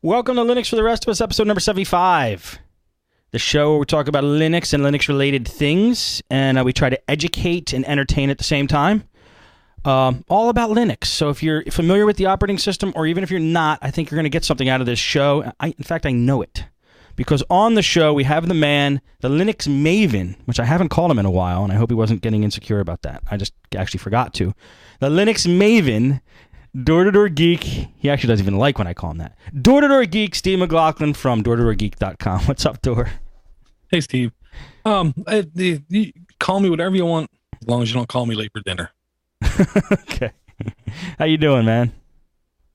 Welcome to Linux for the Rest of Us, episode number 75. The show where we talk about Linux and Linux-related things, and we try to educate and entertain at the same time. All about Linux. So if you're familiar with the operating system, or even if you're not, I think you're going to get something out of this show. In fact, I know it. Because on the show, we have the man, the Linux maven, which I haven't called him in a while, and I hope he wasn't getting insecure about that. I just actually forgot to. The Linux maven, Door-to-Door Geek. He actually doesn't even like when I call him that. Door-to-Door Geek, Steve McLaughlin from doortodoorgeek.com. What's up, Door? Hey, Steve. You call me whatever you want, as long as you don't call me late for dinner. Okay. How you doing, man?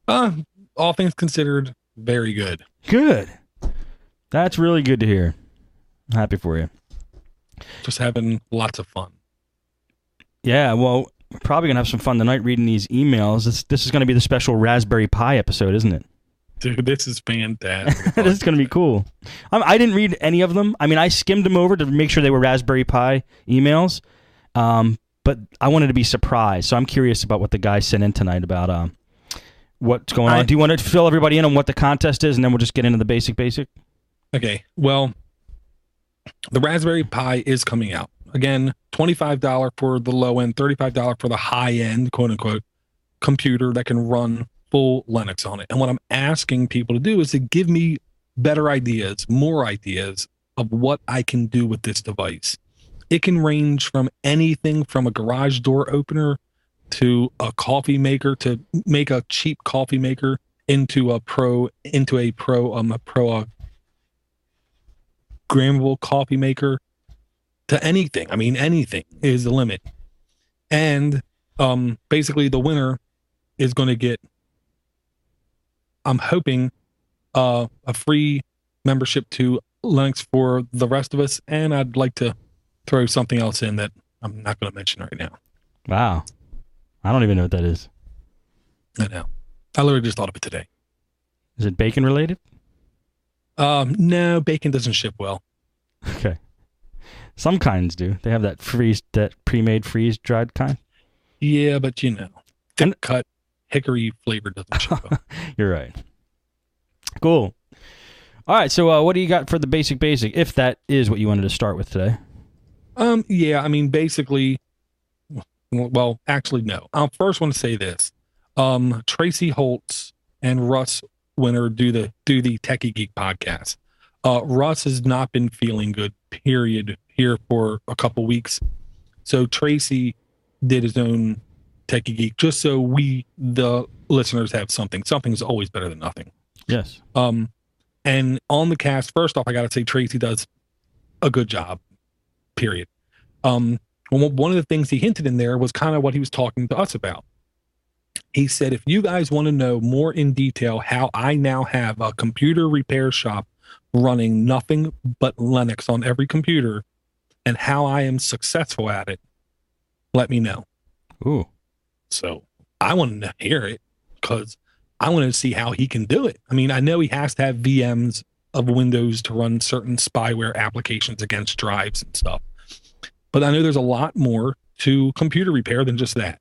All things considered, very good. Good. That's really good to hear. I'm happy for you. Just having lots of fun. Yeah, well, we're probably going to have some fun tonight reading these emails. This is going to be the special Raspberry Pi episode, isn't it? Dude, this is fantastic. This is going to be cool. I didn't read any of them. I mean, I skimmed them over to make sure they were Raspberry Pi emails, but I wanted to be surprised. So I'm curious about what the guy sent in tonight about what's going on. Do you want to fill everybody in on what the contest is, and then we'll just get into the basic? Okay, well, the Raspberry Pi is coming out. Again, $25 for the low end, $35 for the high end, quote unquote, computer that can run full Linux on it. And what I'm asking people to do is to give me better ideas, more ideas of what I can do with this device. It can range from anything from a garage door opener to a coffee maker, to make a cheap coffee maker into a programmable coffee maker, to anything. I mean, anything is the limit. And basically the winner is going to get, I'm hoping, a free membership to Linux for the rest of us. And I'd like to throw something else in that I'm not going to mention right now. Wow. I don't even know what that is. I know. I literally just thought of it today. Is it bacon related? No, bacon doesn't ship well. Okay. Some kinds do. They have that pre-made freeze-dried kind. Yeah, but thick cut hickory flavor doesn't ship well. You're right. Cool. All right, so what do you got for the basic, if that is what you wanted to start with today? Yeah, I mean, basically, well, actually, no. I first want to say this. Tracy Holtz and Russ Winter do the Techie Geek podcast. Russ has not been feeling good, period, here for a couple weeks. So Tracy did his own Techie Geek, just so we, the listeners, have something. Something's always better than nothing. Yes. And on the cast, first off, I got to say Tracy does a good job, period. One of the things he hinted in there was kind of what he was talking to us about. He said, if you guys want to know more in detail how I now have a computer repair shop running nothing but Linux on every computer and how I am successful at it, let me know. Ooh. So I want to hear it because I want to see how he can do it. I mean, I know he has to have VMs of Windows to run certain spyware applications against drives and stuff. But I know there's a lot more to computer repair than just that.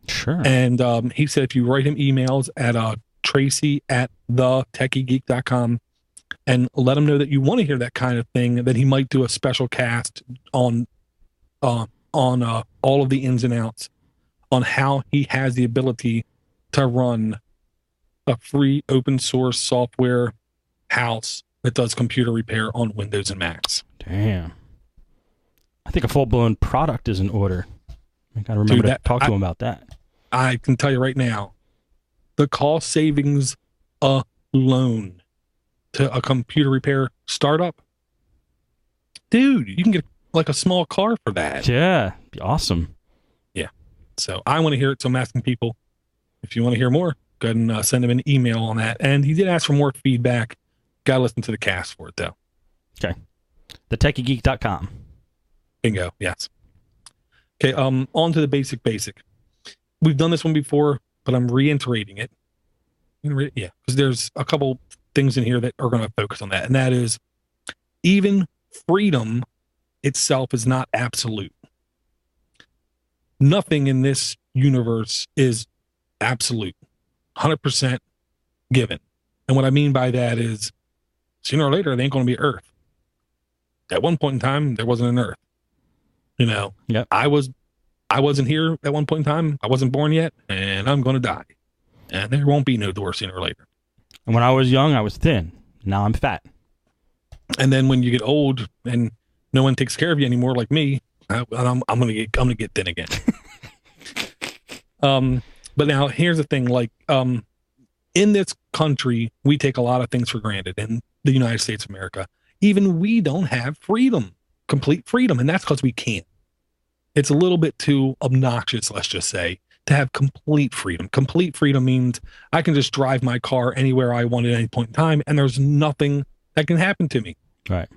Sure. And he said if you write him emails at tracy@thetechiegeek.com and let him know that you want to hear that kind of thing, that he might do a special cast on all of the ins and outs on how he has the ability to run a free open source software house that does computer repair on Windows and Macs. Damn. I think a full-blown product is in order. I got to remember to talk to him about that. I can tell you right now, the cost savings alone to a computer repair startup, dude, you can get like a small car for that. Yeah, be awesome. Yeah. So I want to hear it. So I'm asking people, if you want to hear more, go ahead and send him an email on that. And he did ask for more feedback. Got to listen to the cast for it, though. Okay. TheTechieGeek.com. Bingo. Yes. Okay. On to the basic. We've done this one before, but I'm reiterating it. Yeah, because there's a couple things in here that are going to focus on that. And that is, even freedom itself is not absolute. Nothing in this universe is absolute, 100% given. And what I mean by that is sooner or later, it ain't going to be Earth. At one point in time, there wasn't an Earth. Yep. I wasn't here at one point in time. I wasn't born yet, and I'm going to die. And there won't be no door sooner or later. And when I was young, I was thin. Now I'm fat. And then when you get old and no one takes care of you anymore, like me, I'm gonna get thin again. But now here's the thing: like, in this country, we take a lot of things for granted. In the United States of America, even we don't have freedom, complete freedom, and that's because we can't. It's a little bit too obnoxious, let's just say, to have complete freedom. Complete freedom means I can just drive my car anywhere I want at any point in time, and there's nothing that can happen to me. Right.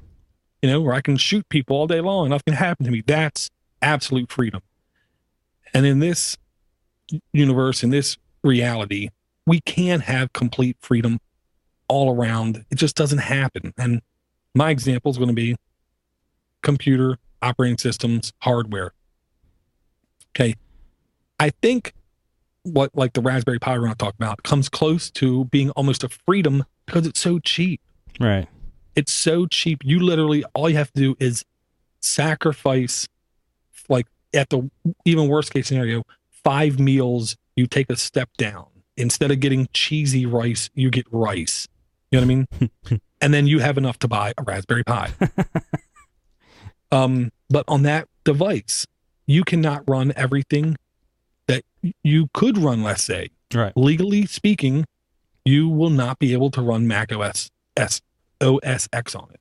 Where I can shoot people all day long and nothing can happen to me. That's absolute freedom. And in this universe, in this reality, we can have complete freedom all around. It just doesn't happen. And my example is going to be computer, operating systems, hardware. Okay. I think what, like the Raspberry Pi we're going to talk about, comes close to being almost a freedom because it's so cheap. Right. It's so cheap. You literally, all you have to do is sacrifice, like at the even worst case scenario, 5 meals, you take a step down. Instead of getting cheesy rice, you get rice. You know what I mean? And then you have enough to buy a Raspberry Pi. But on that device, you cannot run everything that you could run, let's say. Right. Legally speaking, you will not be able to run Mac OS X on it.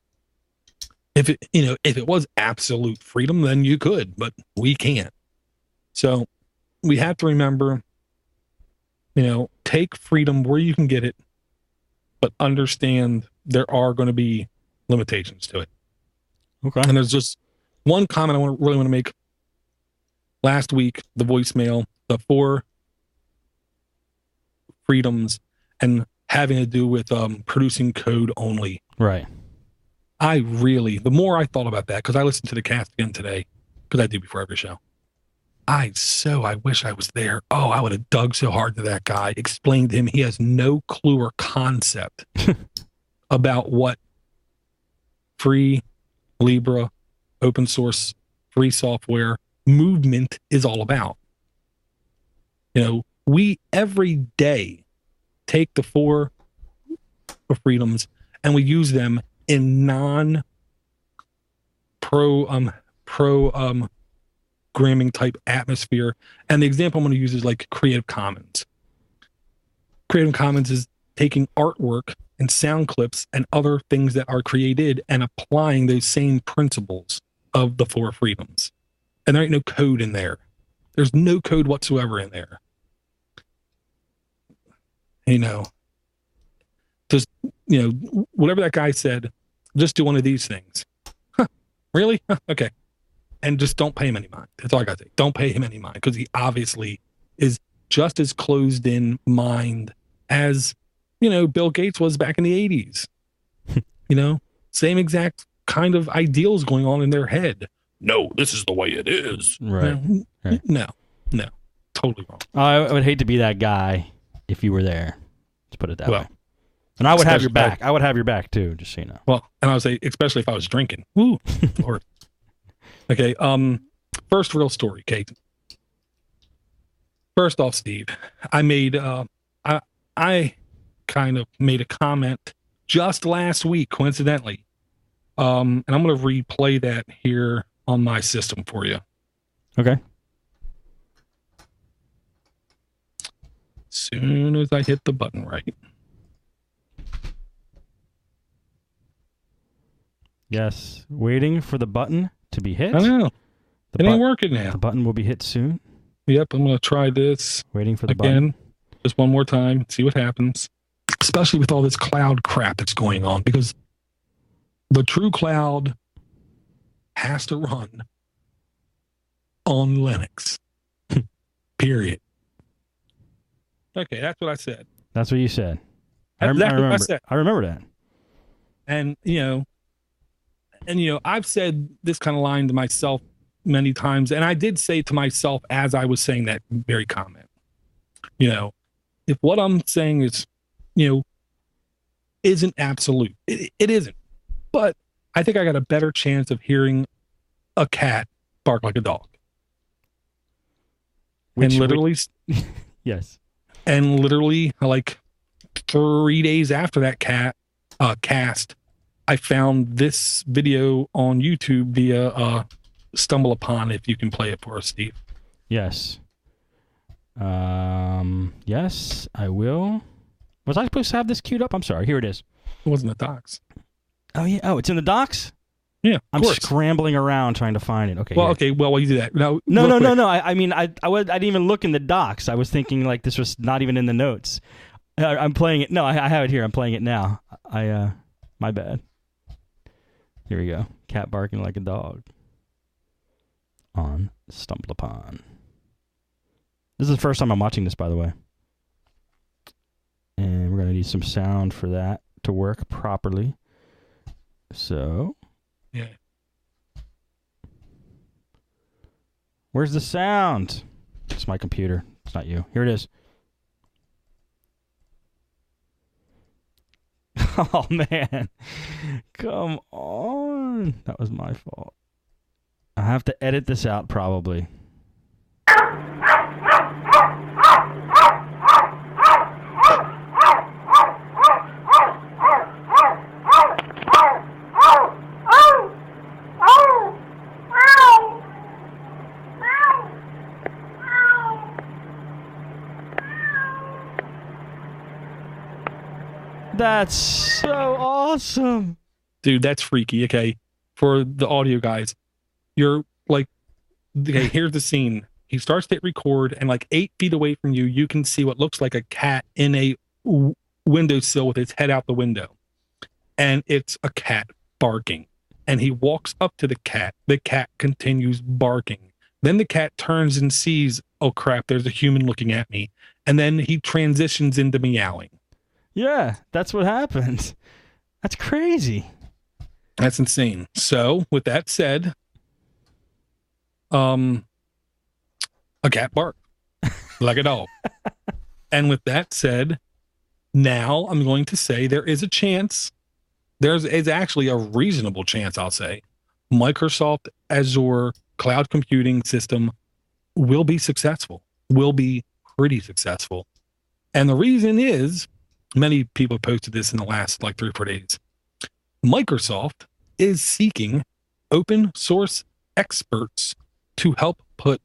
If it was absolute freedom, then you could, but we can't. So we have to remember, take freedom where you can get it, but understand there are going to be limitations to it. Okay. And there's just one comment I really want to make. Last week, the voicemail, the 4 freedoms and having to do with producing code only. Right. The more I thought about that, because I listened to the cast again today, because I do before every show. I wish I was there. Oh, I would have dug so hard to that guy, explained to him he has no clue or concept about what free Libra, open source, free software movement is all about. We every day take the 4 freedoms and we use them in programming type atmosphere. And the example I'm going to use is like Creative Commons. Creative Commons is taking artwork and sound clips and other things that are created and applying those same principles of the 4 freedoms. And there ain't no code in there. There's no code whatsoever in there. Just, whatever that guy said, just do one of these things. Huh, really? Huh, okay. And just don't pay him any mind. That's all I got to say. Don't pay him any mind, because he obviously is just as closed in mind as, Bill Gates was back in the 80s. Same exact kind of ideals going on in their head. No, this is the way it is. Right. No, totally wrong. I would hate to be that guy if you were there. Let's put it that way. And I would have your back. I would have your back too, just so you know. Well, and I would say, especially if I was drinking. Woo. Lord. Okay. First real story, Kate. First off, Steve, I kind of made a comment just last week, coincidentally. And I'm going to replay that here on my system for you. Okay. Soon as I hit the button right. Yes. Waiting for the button to be hit. I know. It ain't working now. The button will be hit soon. Yep. I'm going to try this. Waiting for the again, button. Just one more time. See what happens. Especially with all this cloud crap that's going on, because the true cloud has to run on Linux. Period. Okay, that's what I said. That's what you said. That's exactly what I said. I remember that. And I've said this kind of line to myself many times, and I did say to myself as I was saying that very comment. If what I'm saying is, isn't absolute. It isn't. But I think I got a better chance of hearing a cat bark like a dog. Yes. And literally, like 3 days after that cast, I found this video on YouTube via Stumble Upon. If you can play it for us, Steve. Yes. Yes, I will. Was I supposed to have this queued up? I'm sorry. Here it is. It wasn't the docs. Oh yeah. Oh, it's in the docs. Yeah, I'm scrambling around trying to find it. Okay. Well, yeah. okay. Well, while you do that, No. I mean, I didn't even look in the docs. I was thinking like this was not even in the notes. I'm playing it. No, I have it here. I'm playing it now. My bad. Here we go. Cat barking like a dog. On Stumble Upon. This is the first time I'm watching this, by the way. And we're going to need some sound for that to work properly. So. Yeah. Where's the sound? It's my computer. It's not you. Here it is. Oh, man. Come on. That was my fault. I have to edit this out probably. That's so awesome. Dude, that's freaky. Okay. For the audio guys, you're like, okay, here's the scene. He starts to hit record, and like 8 feet away from you, you can see what looks like a cat in a windowsill with its head out the window. And it's a cat barking. And he walks up to the cat. The cat continues barking. Then the cat turns and sees, oh crap, there's a human looking at me. And then he transitions into meowing. Yeah, that's what happened. That's crazy. That's insane. So, with that said, a cat barked like a dog. And with that said, now I'm going to say there is a chance, is actually a reasonable chance, I'll say, Microsoft Azure cloud computing system will be successful, will be pretty successful. And the reason is, many people posted this in the last like 3 or 4 days. Microsoft is seeking open source experts to help put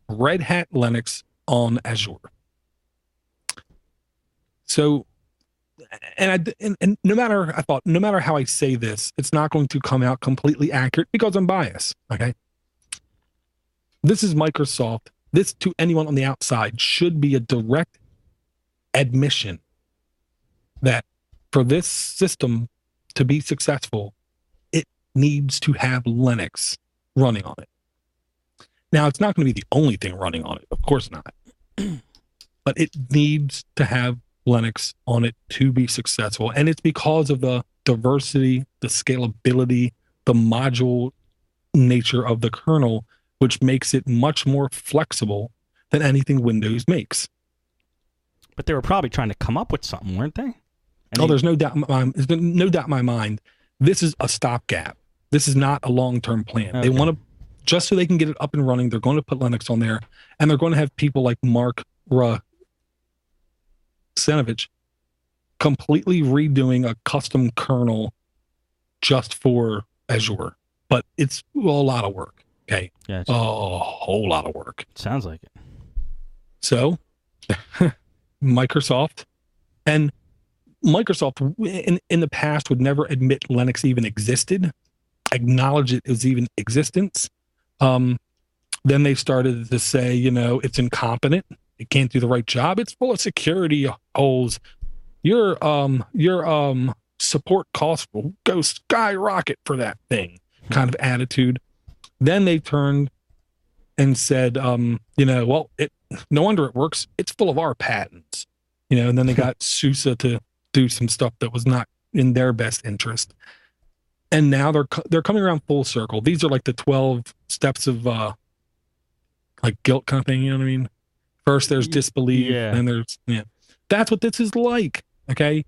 Red Hat Linux on Azure. So, and no matter how I say this, it's not going to come out completely accurate because I'm biased. Okay. This is Microsoft. This, to anyone on the outside, should be a direct admission that for this system to be successful, it needs to have Linux running on it. Now, it's not going to be the only thing running on it. Of course not. But it needs to have Linux on it to be successful. And it's because of the diversity, the scalability, the module nature of the kernel, which makes it much more flexible than anything Windows makes. But they were probably trying to come up with something, weren't they? There's no doubt in my mind. This is a stopgap. This is not a long-term plan. Okay. They want to, just so they can get it up and running, they're going to put Linux on there, and they're going to have people like Mark Senovich completely redoing a custom kernel just for Azure. But it's a lot of work. Okay. Yeah, a whole lot of work. Sounds like it. So, Microsoft in the past would never admit Linux even existed, acknowledge it as even existence. Then they started to say, it's incompetent. It can't do the right job. It's full of security holes. Your support costs will go skyrocket for that thing kind of attitude. Then they turned and said, no wonder it works. It's full of our patents, and then they got SUSE to do some stuff that was not in their best interest. And now they're coming around full circle. These are like the 12 steps of like guilt kind of thing. You know what I mean? First there's disbelief, and there's that's what this is like. Okay,